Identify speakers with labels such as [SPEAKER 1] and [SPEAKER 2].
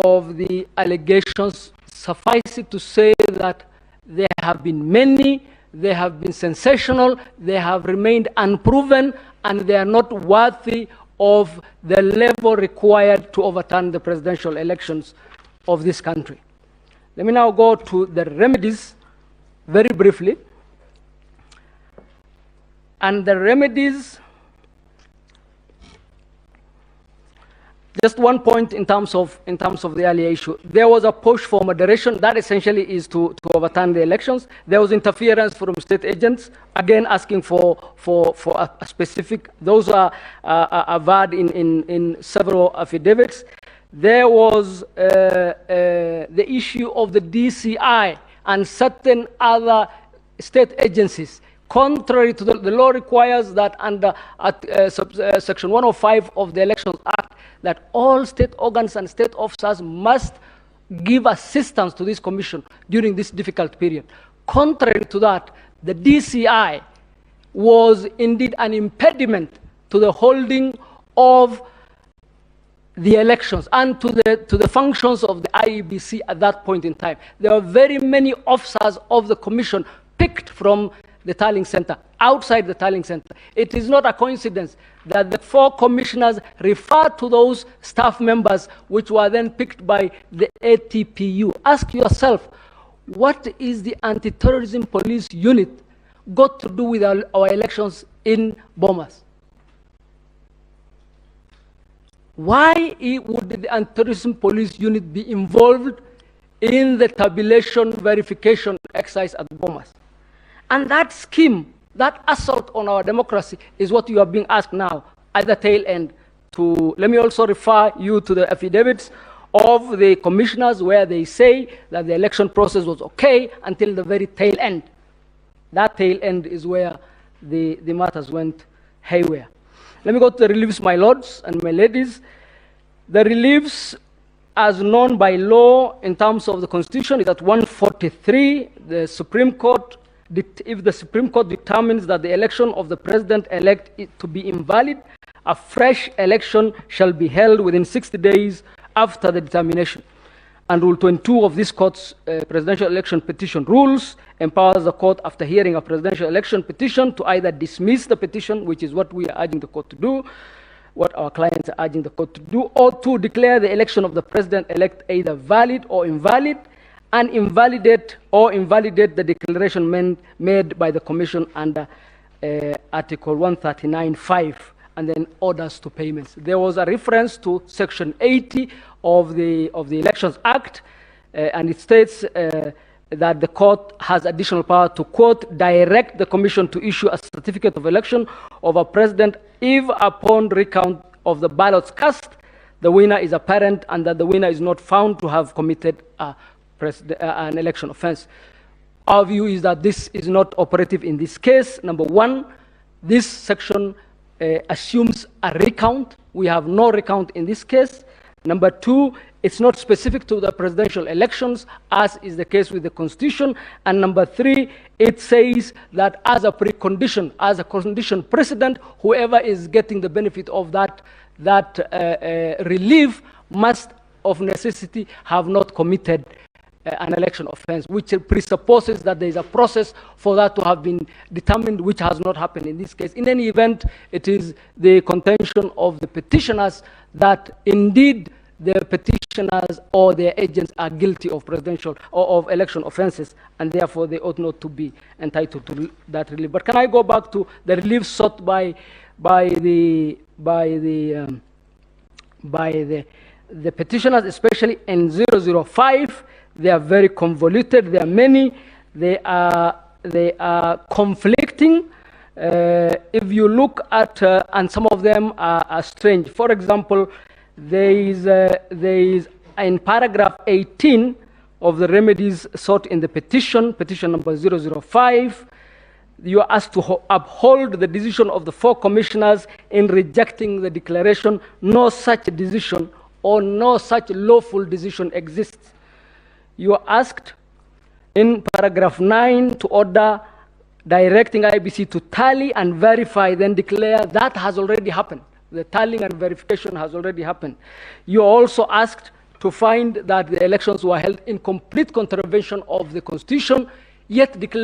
[SPEAKER 1] of the allegations, suffice it to say that there have been many, they have been sensational, they have remained unproven, and they are not worthy of the level required to overturn the presidential elections of this country. Let me now go to the remedies very briefly. And the remedies, just one point in terms of the earlier issue. There was a push for moderation. That essentially is to overturn the elections. There was interference from state agents, again asking for a specific. Those are averred in several affidavits. There was the issue of the DCI and certain other state agencies. Contrary to the law requires that under Section 105 of the Elections Act, that all state organs and state officers must give assistance to this commission during this difficult period. Contrary to that, the DCI was indeed an impediment to the holding of the elections and to the functions of the IEBC at that point in time. There were very many officers of the commission picked from the tallying center, outside the tallying center. It is not a coincidence that the 4 commissioners referred to those staff members which were then picked by the ATPU. Ask yourself, what is the anti-terrorism police unit got to do with our elections in Bomas? Why would the anti-terrorism police unit be involved in the tabulation verification exercise at Bomas? And that scheme, that assault on our democracy is what you are being asked now at the tail end to. Let me also refer you to the affidavits of the commissioners where they say that the election process was okay until the very tail end. That tail end is where the matters went haywire. Let me go to the reliefs, my lords and my ladies. The reliefs, as known by law in terms of the Constitution, is at 143. The Supreme Court, if the Supreme Court determines that the election of the president-elect is to be invalid, a fresh election shall be held within 60 days after the determination. And Rule 22 of this court's presidential election petition rules empowers the court, after hearing a presidential election petition, to either dismiss the petition, which is what we are urging the court to do, what our clients are urging the court to do, or to declare the election of the president-elect either valid or invalid, and invalidate the declaration made by the commission under Article 139(5), and then orders to payments. There was a reference to Section 80 of the Elections Act, and it states that the court has additional power to, quote, direct the commission to issue a certificate of election of a president if, upon recount of the ballots cast, the winner is apparent and that the winner is not found to have committed an election offense. Our view is that this is not operative in this case. Number one, this section assumes a recount. We have no recount in this case. Number two, it's not specific to the presidential elections, as is the case with the Constitution. And number three, it says that as a precondition, as a condition precedent, whoever is getting the benefit of that relief must, of necessity, have not committed an election offense, which presupposes that there is a process for that to have been determined, which has not happened in this case. In any event, it is the contention of the petitioners that indeed the petitioners or their agents are guilty of presidential or of election offenses, and therefore they ought not to be entitled to that relief. But can I go back to the relief sought by the petitioners, especially in 005? They are very convoluted. There are many. They are conflicting. If you look at, and some of them are strange. For example, there is in paragraph 18 of the remedies sought in the petition number 005, you are asked to uphold the decision of the 4 commissioners in rejecting the declaration. No such decision or no such lawful decision exists. You are asked in paragraph 9 to order directing IBC to tally and verify, then declare. That has already happened. The tallying and verification has already happened. You are also asked to find that the elections were held in complete contravention of the Constitution, yet declared